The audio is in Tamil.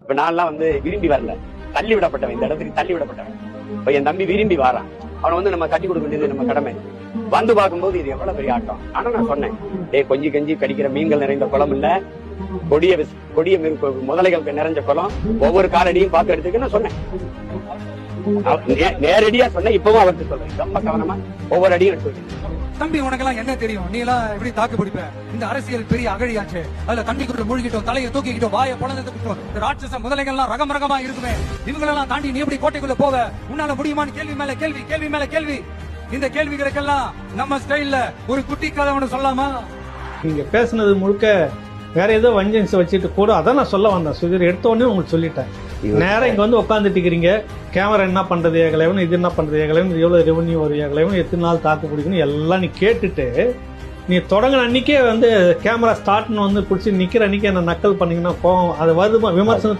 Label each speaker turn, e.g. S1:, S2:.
S1: இப்ப நான்லாம் வந்து விரும்பி வரல, தள்ளி விடப்பட்டவன், இந்த இடத்துக்கு தள்ளி விடப்பட்டவன். இப்ப என் தம்பி விரும்பி வாரான், அவனை வந்து நம்ம கட்டி கொடுக்க வேண்டியது நம்ம கடமை. வந்து பார்க்கும்போது இது எவ்வளவு பெரிய ஆட்டம். ஆனா நான் சொன்னேன், கொஞ்சி கஞ்சி கடிக்கிற மீன்கள் நிறைந்த குளம் இல்ல, கொடிய முதலைகள் நிறைஞ்ச குளம், ஒவ்வொரு காலடியும் பார்த்து எடுத்துக்கன்னு சொன்னேன். நேரடியா சொன்னேன், இப்பவும் அவருக்கு சொல்றேன், ரொம்ப கவனமா ஒவ்வொரு அடியும் எடுத்து.
S2: தம்பி உனக்கெல்லாம் என்ன தெரியும், நீ எல்லாம் எப்படி தாக்கு பிடிப்ப? இந்த அரசியல் பெரிய அகழியாச்சு, அதுல தண்ணிக்குள்ள மூழ்கிட்டோம், தலையை தூக்கிக்கிட்டோம், வாயை பொழந்துக்கிட்டோம், இந்த ராட்சச முதலைகள்லாம் ரகம் ரகமா இருக்குமே, இவங்களெல்லாம் தாண்டி நீ எப்படி கோட்டைக்குள்ள போவ? உன்னால முடியுமான்னு கேள்வி மேல கேள்வி, கேள்வி மேல கேள்வி. இந்த கேள்விகளுக்கெல்லாம் நம்ம ஸ்டைல்ல ஒரு குட்டி கதை ஒன்று சொல்லாமா?
S3: நீங்க பேசுனது முழுக்க வேற ஏதோ வஞ்சன்ஸ் வச்சுட்டு கூட அதான் நான் சொல்ல வந்தேன். சுதீர் எடுத்த உடனே உங்களுக்கு சொல்லிட்டேன். நேரம் இங்க வந்து உட்காந்துட்டு இருக்கிறீங்க, கேமரா என்ன பண்றது ஏகலைவன், இது என்ன பண்றது ஏகலைவன், எவ்வளவு ரெவன்யூ ஒரு ஏகலைவன், எத்தனை நாள் தாக்கு பிடிக்கணும் எல்லாம் நீ கேட்டுட்டு நீ தொடங்கின அன்னைக்கே வந்து கேமரா ஸ்டார்ட்னு வந்து பிடிச்சி நிக்கிற அன்னைக்கு என்ன நக்கல் பண்ணீங்கன்னா கோவம் அது வருது விமர்சனம்